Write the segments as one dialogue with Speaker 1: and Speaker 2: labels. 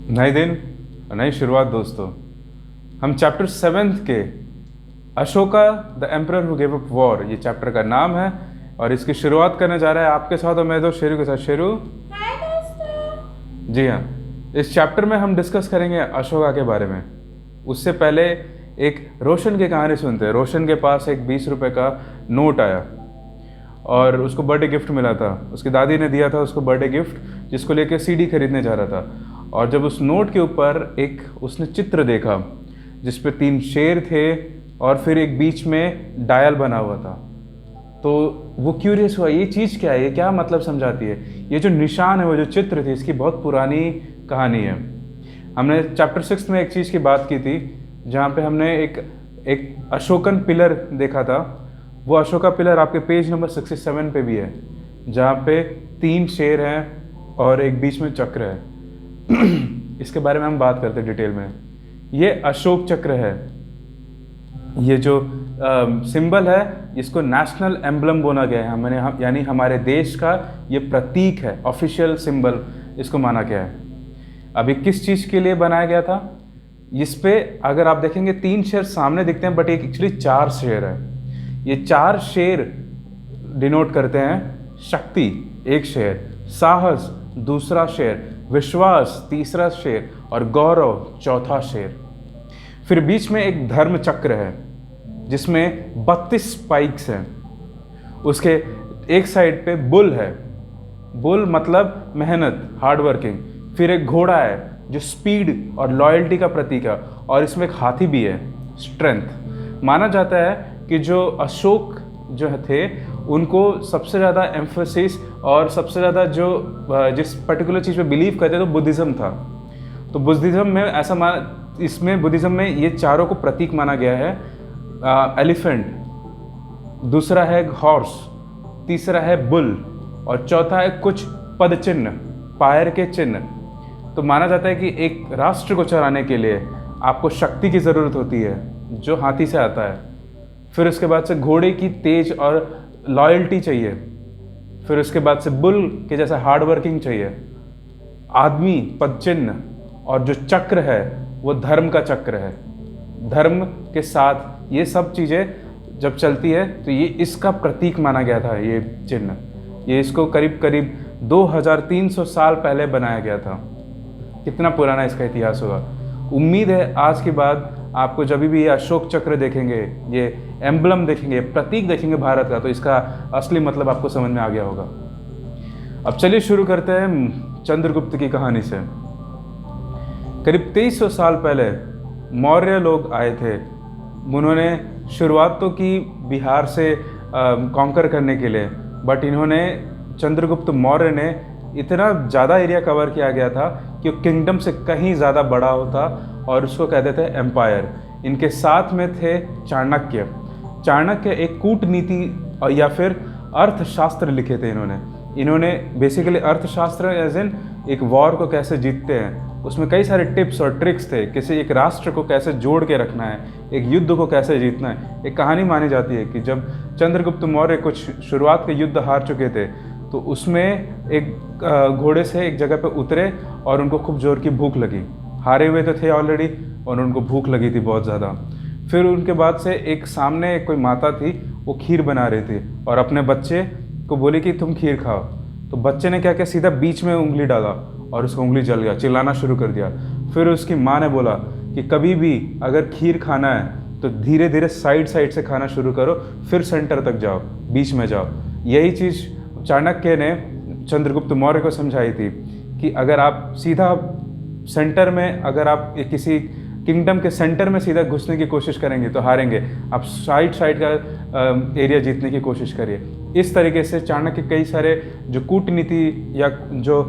Speaker 1: नए दिन, नई शुरुआत दोस्तों। हम चैप्टर 7 के Ashoka the emperor who gave up war, ये चैप्टर का नाम है और इसकी शुरुआत करने जा रहा है आपके साथ और मैं दोस्त शेरू के साथ। शेरू,
Speaker 2: हाय दोस्तों।
Speaker 1: जी हाँ, इस चैप्टर में हम डिस्कस करेंगे अशोका के बारे में। उससे पहले एक रोशन की कहानी सुनते हैं। रोशन के पास एक 20 रुपये का नोट आया और उसको बर्थडे गिफ्ट मिला था। उसकी दादी ने दिया था उसको बर्थडे गिफ्ट, जिसको लेकर सीडी खरीदने जा रहा था। और जब उस नोट के ऊपर एक उसने चित्र देखा जिस पे 3 शेर थे और फिर एक बीच में डायल बना हुआ था, तो वो क्यूरियस हुआ, ये चीज़ क्या है, ये क्या मतलब समझाती है। ये जो निशान है, वो जो चित्र थी, इसकी बहुत पुरानी कहानी है। हमने चैप्टर 6 में एक चीज़ की बात की थी जहाँ पे हमने एक अशोकन पिलर देखा था। वो अशोका पिलर आपके पेज नंबर 67 पे भी है, जहाँ पे 3 शेर हैं और एक बीच में चक्र है। इसके बारे में हम बात करते हैं डिटेल में। ये अशोक चक्र है। ये जो सिंबल है, इसको नेशनल एम्बलम बोला गया है। यानी हमारे देश का ये प्रतीक है, ऑफिशियल सिंबल इसको माना गया है। अभी किस चीज़ के लिए बनाया गया था? इस पे अगर आप देखेंगे 3 शेर सामने दिखते हैं, बट एक एक्चुअली 4 शेर है। ये 4 शेर डिनोट करते हैं शक्ति, एक शेर, साहस, दूसरा शेर, विश्वास, तीसरा शेर और गौरव, चौथा शेर। फिर बीच में एक धर्म चक्र है जिसमें 32 स्पाइक्स हैं। उसके एक साइड पे बुल है। बुल मतलब मेहनत, हार्ड वर्किंग। फिर एक घोड़ा है जो स्पीड और लॉयल्टी का प्रतीक है, और इसमें एक हाथी भी है, स्ट्रेंथ। माना जाता है कि जो अशोक जो थे, उनको सबसे ज़्यादा एम्फोसिस और सबसे ज़्यादा जो जिस पर्टिकुलर चीज़ पे बिलीव करते तो बुद्धिज़्म था। तो बुद्धिज़्म में इसमें बुद्धिज़्म में ये चारों को प्रतीक माना गया है। एलिफेंट, दूसरा है हॉर्स, तीसरा है बुल और चौथा है कुछ पद चिन्ह, पायर के चिन्ह। तो माना जाता है कि एक राष्ट्र को चलाने के लिए आपको शक्ति की ज़रूरत होती है, जो हाथी से आता है। फिर उसके बाद से घोड़े की तेज और लॉयल्टी चाहिए। फिर उसके बाद से बुल के जैसा हार्ड वर्किंग चाहिए। आदमी पद चिन्ह, और जो चक्र है वो धर्म का चक्र है। धर्म के साथ ये सब चीज़ें जब चलती है तो ये इसका प्रतीक माना गया था। ये चिन्ह, ये इसको करीब करीब 2300 साल पहले बनाया गया था। कितना पुराना इसका इतिहास होगा। उम्मीद है आज के बाद आपको जब भी ये अशोक चक्र देखेंगे, ये एम्बलम देखेंगे, प्रतीक देखेंगे भारत का, तो इसका असली मतलब आपको समझ में आ गया होगा। अब चलिए शुरू करते हैं चंद्रगुप्त की कहानी से। करीब 2300 साल पहले मौर्य लोग आए थे। उन्होंने शुरुआत तो की बिहार से कॉन्कर करने के लिए, बट इन्होंने चंद्रगुप्त मौर्य ने इतना ज़्यादा एरिया कवर किया गया था कि वो किंगडम से कहीं ज़्यादा बड़ा होता और उसको कहते थे एम्पायर। इनके साथ में थे चाणक्य। चाणक्य एक कूटनीति या फिर अर्थशास्त्र लिखे थे इन्होंने बेसिकली अर्थशास्त्र एज इन एक वॉर को कैसे जीतते हैं, उसमें कई सारे टिप्स और ट्रिक्स थे। किसी एक राष्ट्र को कैसे जोड़ के रखना है, एक युद्ध को कैसे जीतना है। एक कहानी मानी जाती है कि जब चंद्रगुप्त मौर्य कुछ शुरुआत के युद्ध हार चुके थे, तो उसमें एक घोड़े से एक जगह पे उतरे और उनको खूब जोर की भूख लगी। हारे हुए तो थे ऑलरेडी और उनको भूख लगी थी बहुत ज़्यादा। फिर उनके बाद से एक सामने कोई माता थी, वो खीर बना रही थी और अपने बच्चे को बोली कि तुम खीर खाओ। तो बच्चे ने क्या किया, सीधा बीच में उंगली डाला और उसका उंगली जल गया, चिल्लाना शुरू कर दिया। फिर उसकी माँ ने बोला कि कभी भी अगर खीर खाना है तो धीरे धीरे साइड से खाना शुरू करो, फिर सेंटर तक जाओ, बीच में जाओ। यही चीज़ चाणक्य ने चंद्रगुप्त मौर्य को समझाई थी कि अगर आप सीधा सेंटर में, अगर आप किसी किंगडम के सेंटर में सीधा घुसने की कोशिश करेंगे तो हारेंगे। आप साइड का एरिया जीतने की कोशिश करिए। इस तरीके से चाणक्य कई सारे जो कूटनीति या जो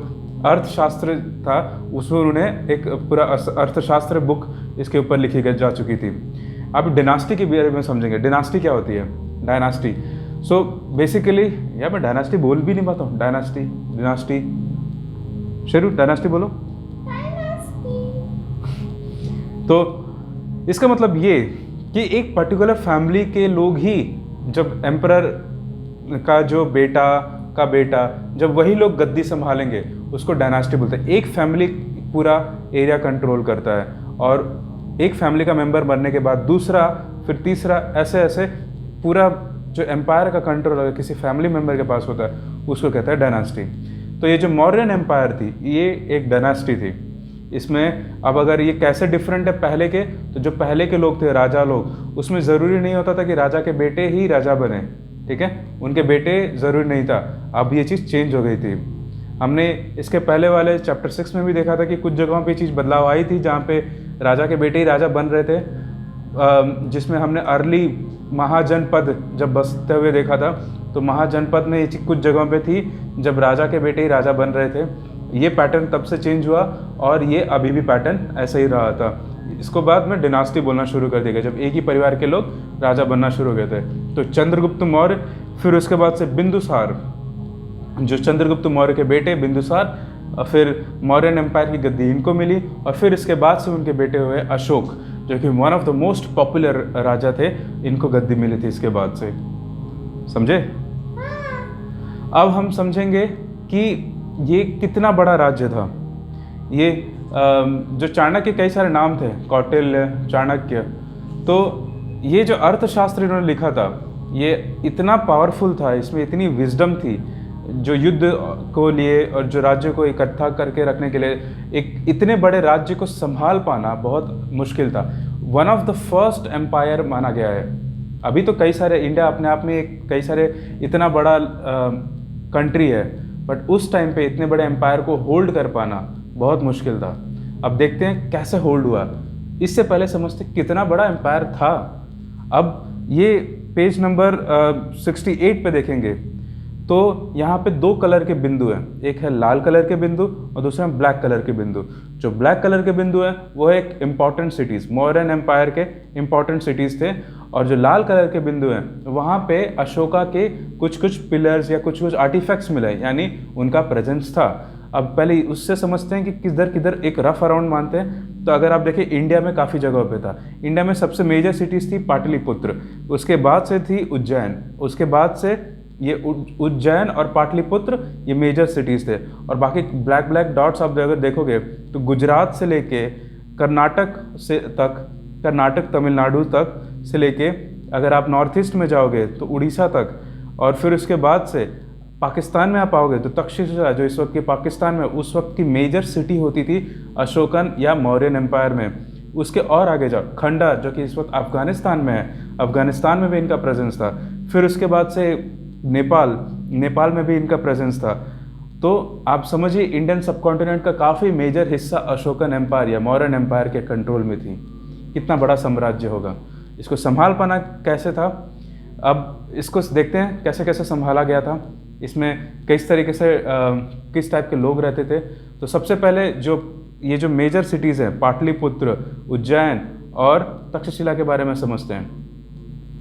Speaker 1: अर्थशास्त्र था, उसमें उन्होंने एक पूरा अर्थशास्त्र बुक इसके ऊपर लिखी जा चुकी थी। अब डायनास्टी के बारे में समझेंगे। डायनास्टी क्या होती है? डायनास्टी सो बेसिकली, यार मैं डायनास्टी बोल भी नहीं पाता हूँ। डायनास्टी शुरू, डायनास्टी बोलो। तो इसका मतलब ये कि एक पर्टिकुलर फैमिली के लोग ही, जब एम्परर का जो बेटा का बेटा, जब वही लोग गद्दी संभालेंगे, उसको डायनास्टी बोलते हैं। एक फैमिली पूरा एरिया कंट्रोल करता है, और एक फैमिली का मेंबर मरने के बाद दूसरा, फिर तीसरा, ऐसे ऐसे पूरा जो एम्पायर का कंट्रोल अगर किसी फैमिली मेंबर के पास होता है उसको कहता है डायनास्टी। तो ये जो मौर्यन एम्पायर थी ये एक डायनास्टी थी। इसमें अब अगर ये कैसे डिफरेंट है पहले के, तो जो पहले के लोग थे राजा लोग, उसमें ज़रूरी नहीं होता था कि राजा के बेटे ही राजा बने, ठीक है, उनके बेटे ज़रूरी नहीं था। अब ये चीज़ चेंज हो गई थी। हमने इसके पहले वाले चैप्टर 6 में भी देखा था कि कुछ जगहों पे चीज़ बदलाव आई थी जहाँ पे राजा के बेटे ही राजा बन रहे थे, जिसमें हमने अर्ली महाजनपद जब बसते हुए देखा था, तो महाजनपद में ये चीज़ कुछ जगहों पे थी जब राजा के बेटे ही राजा बन रहे थे। ये पैटर्न तब से चेंज हुआ और ये अभी भी पैटर्न ऐसा ही रहा था। इसको बाद में डिनास्टी बोलना शुरू कर दिया जब एक ही परिवार के लोग राजा बनना शुरू हो गए थे। तो चंद्रगुप्त मौर्य, फिर उसके बाद से बिंदुसार, जो चंद्रगुप्त मौर्य के बेटे बिंदुसार, फिर मौर्यन एम्पायर की गद्दी इनको मिली, और फिर इसके बाद से उनके बेटे हुए अशोक, जो कि one of the most popular राजा थे, इनको गद्दी मिली थी इसके बाद से। समझे? अब हम समझेंगे कि ये कितना बड़ा राज्य था। ये जो चाणक्य, कई सारे नाम थे, कौटिल्य, चाणक्य, तो ये जो अर्थशास्त्र इन्होंने लिखा था ये इतना पावरफुल था, इसमें इतनी विजडम थी, जो युद्ध को लिए और जो राज्य को इकट्ठा करके रखने के लिए एक इतने बड़े राज्य को संभाल पाना बहुत मुश्किल था। One of the first empire माना गया है। अभी तो कई सारे, इंडिया अपने आप में एक कई सारे इतना बड़ा कंट्री है, बट उस टाइम पे इतने बड़े एम्पायर को होल्ड कर पाना बहुत मुश्किल था। अब देखते हैं कैसे होल्ड हुआ। इससे पहले समझते कितना बड़ा एम्पायर था। अब ये पेज नंबर 68 पे देखेंगे तो यहाँ पे दो कलर के बिंदु हैं, एक है लाल कलर के बिंदु और दूसरा है ब्लैक कलर के बिंदु। जो ब्लैक कलर के बिंदु है वो है एक इम्पॉर्टेंट सिटीज़, मौर्यन एम्पायर के इम्पॉर्टेंट सिटीज़ थे, और जो लाल कलर के बिंदु हैं वहाँ पे अशोका के कुछ कुछ पिलर्स या कुछ कुछ आर्टिफैक्ट्स मिले, यानी उनका प्रेजेंस था। अब पहले उससे समझते हैं कि किधर किधर एक रफ अराउंड मानते हैं। तो अगर आप देखें इंडिया में काफ़ी जगहों पे था। इंडिया में सबसे मेजर सिटीज़ थी पाटलिपुत्र, उसके बाद से थी उज्जैन, उसके बाद से ये उज्जैन और पाटलिपुत्र ये मेजर सिटीज़ थे। और बाकी ब्लैक ब्लैक डॉट्स आप अगर देखोगे तो गुजरात से लेके कर्नाटक से तक, कर्नाटक तमिलनाडु तक से लेके अगर आप नॉर्थ ईस्ट में जाओगे तो उड़ीसा तक, और फिर उसके बाद से पाकिस्तान में आप आओगे तो तक्षशिला, जो इस वक्त के पाकिस्तान में उस वक्त की मेजर सिटी होती थी अशोकन या मौर्यन एम्पायर में। उसके और आगे जाओ खंडा, जो कि इस वक्त अफगानिस्तान में है, अफगानिस्तान में भी इनका प्रेजेंस था। फिर उसके बाद से नेपाल, नेपाल में भी इनका प्रेजेंस था। तो आप समझिए इंडियन सब कॉन्टिनेंट का काफ़ी मेजर हिस्सा अशोकन एम्पायर या मौर्यन एम्पायर के कंट्रोल में थी। कितना बड़ा साम्राज्य होगा, इसको संभाल पाना कैसे था। अब इसको देखते हैं कैसे कैसे संभाला गया था, इसमें किस तरीके से किस टाइप के लोग रहते थे। तो सबसे पहले ये जो मेजर सिटीज़ हैं पाटलिपुत्र, उज्जैन और तक्षशिला के बारे में समझते हैं।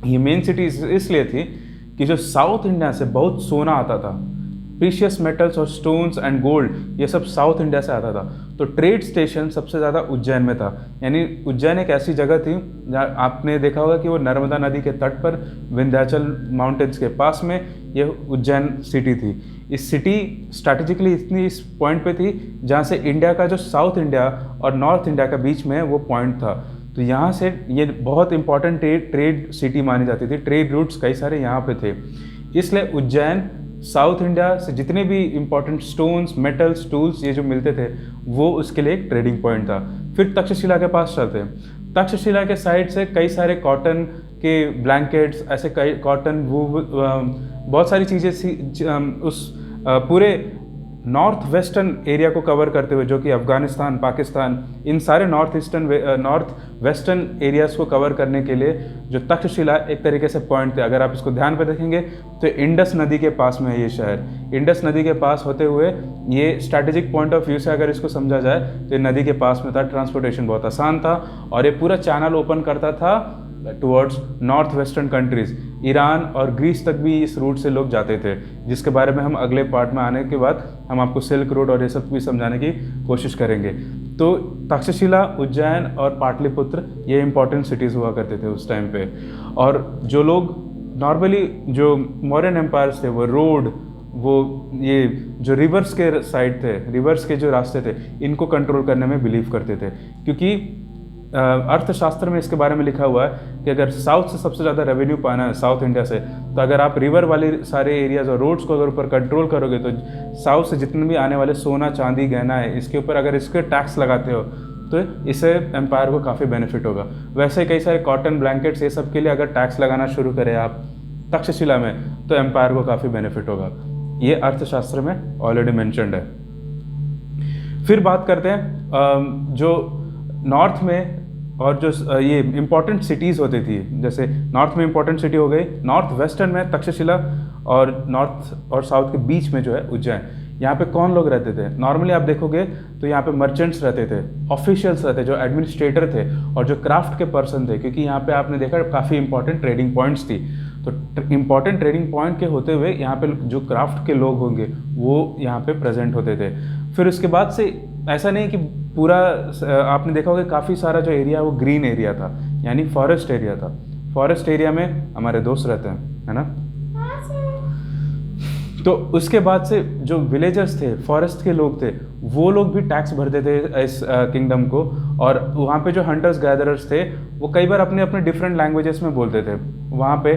Speaker 1: ये मेन सिटीज़ इसलिए थी कि जो साउथ इंडिया से बहुत सोना आता था, प्रीशियस मेटल्स और स्टोन्स एंड गोल्ड, ये सब साउथ इंडिया से आता था। तो ट्रेड स्टेशन सबसे ज़्यादा उज्जैन में था। यानी उज्जैन एक ऐसी जगह थी जहाँ आपने देखा होगा कि वो नर्मदा नदी के तट पर विंध्याचल माउंटेन्स के पास में ये उज्जैन सिटी थी। इस सिटी स्ट्रैटेजिकली इतनी इस पॉइंट पे थी जहाँ से इंडिया का जो साउथ इंडिया और नॉर्थ इंडिया का बीच में वो पॉइंट था। तो यहाँ से ये बहुत इंपॉर्टेंट ट्रेड सिटी मानी जाती थी, ट्रेड रूट्स कई सारे यहाँ पे थे। इसलिए उज्जैन साउथ इंडिया से जितने भी इंपॉर्टेंट स्टोन्स, मेटल्स, टूल्स ये जो मिलते थे वो उसके लिए एक ट्रेडिंग पॉइंट था। फिर तक्षशिला के पास चलते हैं। तक्षशिला के साइड से कई सारे कॉटन के ब्लैंकेट्स, ऐसे कई कॉटन बहुत सारी चीज़ें उस पूरे नॉर्थ वेस्टर्न एरिया को कवर करते हुए, जो कि अफ़गानिस्तान, पाकिस्तान, इन सारे नॉर्थ वेस्टर्न एरियाज़ को कवर करने के लिए जो तक्षशिला एक तरीके से पॉइंट थे। अगर आप इसको ध्यान पे देखेंगे तो इंडस नदी के पास में है ये शहर। इंडस नदी के पास होते हुए ये स्ट्रैटेजिक पॉइंट ऑफ व्यू से अगर इसको समझा जाए तो ये नदी के पास में था, ट्रांसपोर्टेशन बहुत आसान था और ये पूरा चैनल ओपन करता था towards north western countries. Iran और ग्रीस तक भी इस रूट से लोग जाते थे, जिसके बारे में हम अगले पार्ट में आने के बाद हम आपको सिल्क रोड और ये सब भी समझाने की कोशिश करेंगे। तो तक्षशिला, उज्जैन और पाटलिपुत्र ये इंपॉर्टेंट सिटीज़ हुआ करते थे उस टाइम पे। और जो लोग नॉर्मली जो मौर्यन एम्पायर्स थे वो रोड, वो ये जो रिवर्स के साइड थे, रिवर्स के जो रास्ते थे, इनको कंट्रोल करने में बिलीव करते थे। क्योंकि अर्थशास्त्र में इसके बारे में लिखा हुआ है कि अगर साउथ से सबसे ज़्यादा रेवेन्यू पाना है साउथ इंडिया से, तो अगर आप रिवर वाले सारे एरियाज़ और रोड्स को अगर ऊपर कंट्रोल करोगे तो साउथ से जितने भी आने वाले सोना चांदी गहना है, इसके ऊपर अगर इसके टैक्स लगाते हो तो इससे एम्पायर को काफ़ी बेनिफिट होगा। वैसे कई सारे कॉटन ब्लैंकेट्स ये सब के लिए अगर टैक्स लगाना शुरू करें आप तक्षशिला में, तो एम्पायर को काफ़ी बेनिफिट होगा। ये अर्थशास्त्र में ऑलरेडी मेंशन्ड है। फिर बात करते हैं जो नॉर्थ में और जो ये इम्पॉर्टेंट सिटीज़ होती थी, जैसे नॉर्थ में इम्पॉर्टेंट सिटी हो गई, नॉर्थ वेस्टर्न में तक्षशिला और नॉर्थ और साउथ के बीच में जो है उज्जैन। यहाँ पे कौन लोग रहते थे? नॉर्मली आप देखोगे तो यहाँ पे मर्चेंट्स रहते थे, ऑफिशियल्स रहते, जो एडमिनिस्ट्रेटर थे और जो क्राफ्ट के पर्सन थे, क्योंकि यहाँ पे आपने देखा काफ़ी इंपॉर्टेंट ट्रेडिंग पॉइंट्स थी। तो इंपॉर्टेंट ट्रेडिंग पॉइंट के होते हुए यहाँ पे जो क्राफ्ट के लोग होंगे वो यहाँ पे प्रेजेंट होते थे। फिर उसके बाद से ऐसा नहीं कि पूरा आपने देखा होगा काफ़ी सारा जो एरिया है वो ग्रीन एरिया था, यानी फॉरेस्ट एरिया था। फॉरेस्ट एरिया में हमारे दोस्त रहते हैं, है ना। तो उसके बाद से जो विलेजर्स थे, फॉरेस्ट के लोग थे, वो लोग भी टैक्स भरते थे इस किंगडम को। और वहाँ पे जो हंटर्स गैदरर्स थे वो कई बार अपने अपने डिफरेंट लैंग्वेजेस में बोलते थे। वहाँ पे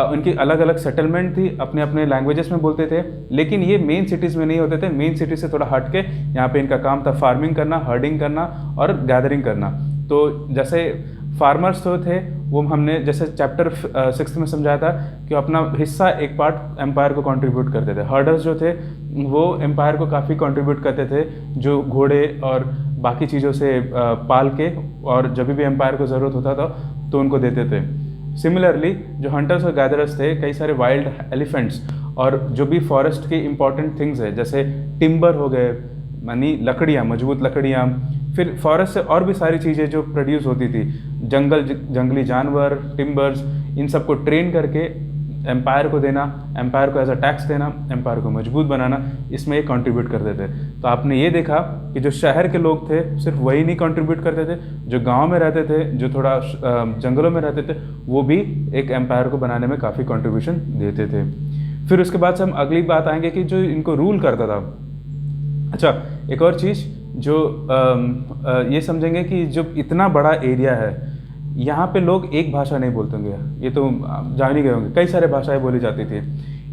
Speaker 1: उनकी अलग अलग सेटलमेंट थी, अपने अपने लैंग्वेजेस में बोलते थे। लेकिन ये मेन सिटीज़ में नहीं होते थे, मेन सिटी से थोड़ा हट के यहाँ पे इनका काम था फार्मिंग करना, हर्डिंग करना और गैदरिंग करना। तो जैसे फार्मर्स तो थे वो हमने जैसे चैप्टर 6 में समझाया था कि अपना हिस्सा एक पार्ट एम्पायर को कंट्रीब्यूट करते थे। हर्डर्स जो थे वो एम्पायर को काफ़ी कंट्रीब्यूट करते थे, जो घोड़े और बाकी चीज़ों से पाल के, और जब भी एम्पायर को ज़रूरत होता था तो उनको देते थे। सिमिलरली जो हंटर्स और गैदरर्स थे, कई सारे वाइल्ड एलिफेंट्स और जो भी फॉरेस्ट के इंपॉर्टेंट थिंग्स है, जैसे टिम्बर हो गए, यानी लकड़ियाँ, मजबूत लकड़ियाँ, फिर फॉरेस्ट से और भी सारी चीज़ें जो प्रोड्यूस होती थी, जंगली जानवर, टिम्बर्स, इन सबको ट्रेन करके एम्पायर को देना, एम्पायर को एज अ टैक्स देना, एम्पायर को मजबूत बनाना, इसमें ये कंट्रीब्यूट करते थे। तो आपने ये देखा कि जो शहर के लोग थे सिर्फ वही नहीं कंट्रीब्यूट करते थे, जो गांव में रहते थे, जो थोड़ा जंगलों में रहते थे, वो भी एक एम्पायर को बनाने में काफ़ी कंट्रीब्यूशन देते थे। फिर उसके बाद से हम अगली बात आएंगे कि जो इनको रूल करता था। अच्छा, एक और चीज़ जो ये समझेंगे कि जो इतना बड़ा एरिया है, यहाँ पे लोग एक भाषा नहीं बोलते होंगे, ये तो जान ही गए होंगे, कई सारे भाषाएं बोली जाती थी।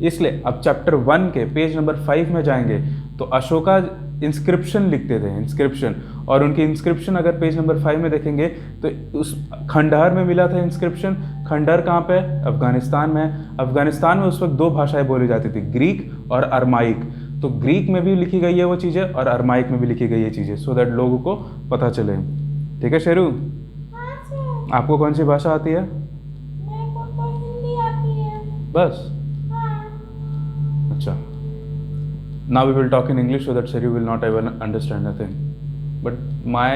Speaker 1: इसलिए अब चैप्टर 1 के पेज नंबर 5 में जाएंगे तो अशोका इंस्क्रिप्शन लिखते थे, इंस्क्रिप्शन। और उनकी इंस्क्रिप्शन अगर पेज नंबर 5 में देखेंगे तो उस खंडहर में मिला था इंस्क्रिप्शन। खंडहर कहाँ पे? अफगानिस्तान में। अफगानिस्तान में उस वक्त 2 भाषाएं बोली जाती थी, ग्रीक और अरमाइक। तो ग्रीक में भी लिखी गई है वो चीज़ें और अरमाइक में भी लिखी गई है चीज़ें, सो दैट लोगों को पता चले। ठीक है शेरू, आपको कौन सी भाषा आती है?
Speaker 2: मेरे को तो हिंदी आती है।
Speaker 1: बस?
Speaker 2: हाँ।
Speaker 1: अच्छा, now we will talk in English so that Sheru will not even understand nothing. But my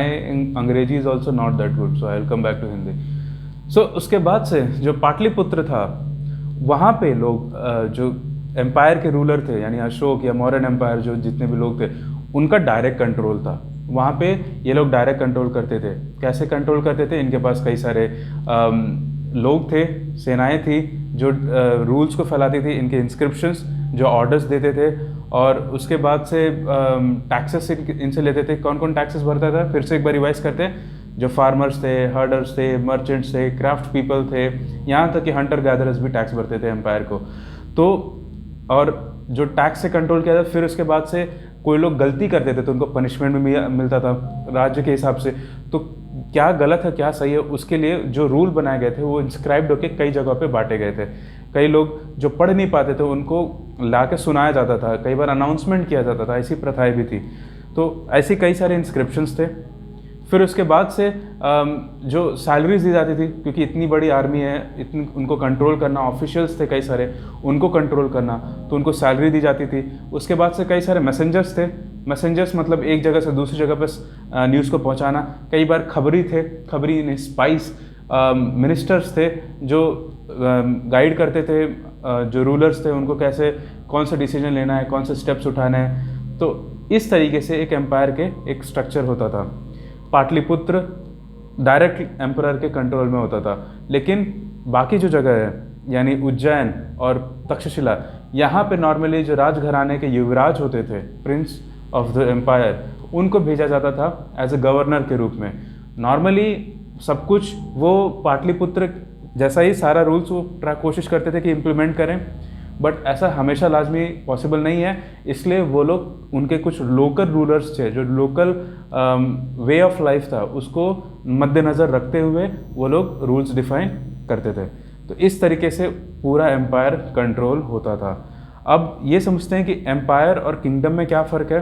Speaker 1: अंग्रेजी is also not that good, so I will come back to Hindi. So उसके बाद से जो पाटलिपुत्र था, वहाँ पे लोग जो एम्पायर के रूलर थे, यानी अशोक या मौर्यन एम्पायर, जो जितने भी लोग थे, उनका डायरेक्ट कंट्रोल था। वहाँ पे ये लोग डायरेक्ट कंट्रोल करते थे। कैसे कंट्रोल करते थे? इनके पास कई सारे लोग थे, सेनाएं थी जो रूल्स को फैलाती थी, इनके इंस्क्रिप्शंस जो ऑर्डर्स देते थे, और उसके बाद से टैक्सेस इनसे लेते थे। कौन कौन टैक्सेस भरता था? फिर से एक बार रिवाइज करते हैं। जो फार्मर्स थे, हर्डर्स थे, मर्चेंट्स थे, क्राफ्ट पीपल थे, यहाँ तक कि हंटर गैदरर्स भी टैक्स भरते थे एम्पायर को। तो और जो टैक्स से कंट्रोल किया था, फिर उसके बाद से कोई लोग गलती करते थे तो उनको पनिशमेंट भी मिलता था राज्य के हिसाब से। तो क्या गलत है क्या सही है, उसके लिए जो रूल बनाए गए थे वो इंस्क्राइब्ड होकर कई जगहों पे बांटे गए थे। कई लोग जो पढ़ नहीं पाते थे उनको ला के सुनाया जाता था, कई बार अनाउंसमेंट किया जाता था, ऐसी प्रथाएं भी थी। तो ऐसी कई सारे इंस्क्रिप्शंस थे। फिर उसके बाद से जो सैलरीज दी जाती थी, क्योंकि इतनी बड़ी आर्मी है, इतनी उनको कंट्रोल करना, ऑफिशियल्स थे कई सारे, उनको कंट्रोल करना, तो उनको सैलरी दी जाती थी। उसके बाद से कई सारे मैसेंजर्स थे। मैसेंजर्स मतलब एक जगह से दूसरी जगह पर न्यूज़ को पहुंचाना। कई बार खबरी थे, खबरी ने स्पाइस मिनिस्टर्स थे जो गाइड करते थे जो रूलर्स थे उनको कैसे, कौन सा डिसीजन लेना है, कौन से स्टेप्स उठाने हैं। तो इस तरीके से एक एम्पायर के एक स्ट्रक्चर होता था। पाटलिपुत्र डायरेक्ट एम्परर के कंट्रोल में होता था, लेकिन बाकी जो जगह है यानी उज्जैन और तक्षशिला, यहाँ पे नॉर्मली जो राजघराने के युवराज होते थे, प्रिंस ऑफ द एम्पायर, उनको भेजा जाता था एज ए गवर्नर के रूप में। नॉर्मली सब कुछ वो पाटलिपुत्र जैसा ही सारा रूल्स वो कोशिश करते थे कि इम्प्लीमेंट करें, बट ऐसा हमेशा लाजमी पॉसिबल नहीं है। इसलिए वो लोग, उनके कुछ लोकल रूलर्स थे, जो लोकल वे ऑफ लाइफ था उसको मद्देनज़र रखते हुए वो लोग रूल्स डिफाइन करते थे। तो इस तरीके से पूरा एम्पायर कंट्रोल होता था। अब ये समझते हैं कि एम्पायर और किंगडम में क्या फ़र्क है।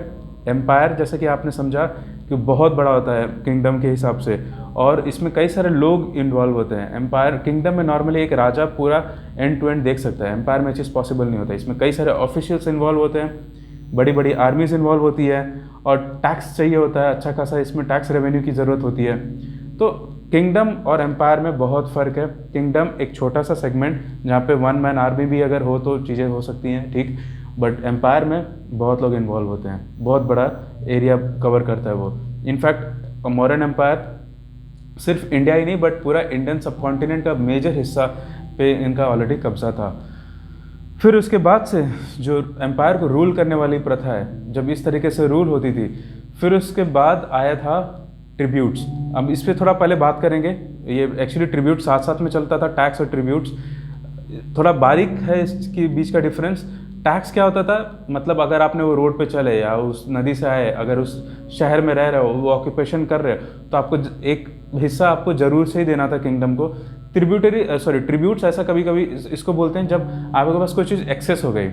Speaker 1: एम्पायर जैसे कि आपने समझा कि बहुत बड़ा होता है किंगडम के हिसाब से, और इसमें कई सारे लोग इन्वॉल्व होते हैं। एम्पायर किंगडम में नॉर्मली एक राजा पूरा एंड टू एंड देख सकता है, एम्पायर में चीज़ पॉसिबल नहीं होता। इसमें कई सारे ऑफिशियल्स इन्वॉल्व होते हैं, बड़ी बड़ी आर्मीज इन्वॉल्व होती है, और टैक्स चाहिए होता है अच्छा खासा, इसमें टैक्स रेवेन्यू की ज़रूरत होती है। तो किंगडम और एम्पायर में बहुत फ़र्क है। किंगडम एक छोटा सा सेगमेंट जहाँ पे वन मैन आर्मी भी अगर हो तो चीज़ें हो सकती हैं, ठीक, बट एम्पायर में बहुत लोग इन्वॉल्व होते हैं, बहुत बड़ा एरिया कवर करता है वो। इनफैक्ट मौर्यन एम्पायर सिर्फ इंडिया ही नहीं बट पूरा इंडियन सब कॉन्टिनेंट का मेजर हिस्सा पे इनका ऑलरेडी कब्जा था। फिर उसके बाद से जो एम्पायर को रूल करने वाली प्रथा है, जब इस तरीके से रूल होती थी, फिर उसके बाद आया था ट्रिब्यूट्स। अब इस पर थोड़ा पहले बात करेंगे। ये एक्चुअली ट्रिब्यूट साथ साथ में चलता था, टैक्स और ट्रिब्यूट्स। थोड़ा बारीक है इसके बीच का डिफरेंस। टैक्स क्या होता था, मतलब अगर आपने वो रोड पे चले या उस नदी से आए, अगर उस शहर में रह रहे हो, वो ऑक्यूपेशन कर रहे हो, तो आपको एक हिस्सा आपको जरूर से ही देना था किंगडम को। ट्रिब्यूट्स ऐसा कभी कभी इसको बोलते हैं जब आपके पास कोई चीज़ एक्सेस हो गई,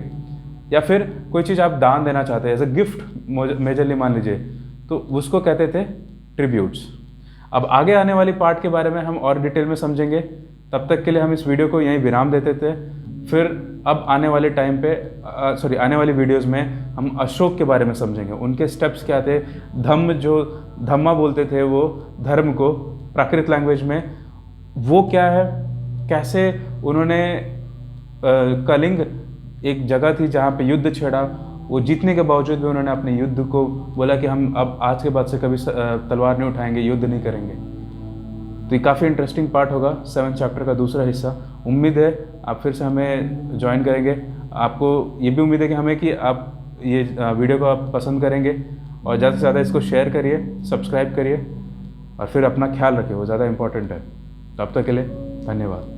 Speaker 1: या फिर कोई चीज़ आप दान देना चाहते हैं एज अ गिफ्ट मेजरली मान लीजिए, तो उसको कहते थे ट्रिब्यूट्स। अब आगे आने वाली पार्ट के बारे में हम और डिटेल में समझेंगे। तब तक के लिए हम इस वीडियो को यहीं विराम देते थे। फिर अब आने वाले टाइम पे आने वाली वीडियोस में हम अशोक के बारे में समझेंगे, उनके स्टेप्स क्या थे। धम्मा बोलते थे वो धर्म को प्राकृत लैंग्वेज में, वो क्या है, कैसे उन्होंने कलिंग एक जगह थी जहाँ पे युद्ध छेड़ा, वो जीतने के बावजूद भी उन्होंने अपने युद्ध को बोला कि हम अब आज के बाद से कभी तलवार नहीं उठाएंगे, युद्ध नहीं करेंगे। तो ये काफ़ी इंटरेस्टिंग पार्ट होगा 7th चैप्टर का दूसरा हिस्सा। उम्मीद है आप फिर से हमें ज्वाइन करेंगे। आपको ये भी उम्मीद है कि आप ये वीडियो को आप पसंद करेंगे, और ज़्यादा से ज़्यादा इसको शेयर करिए, सब्सक्राइब करिए, और फिर अपना ख्याल रखिए, वो ज़्यादा इंपॉर्टेंट है। तब तक के लिए धन्यवाद।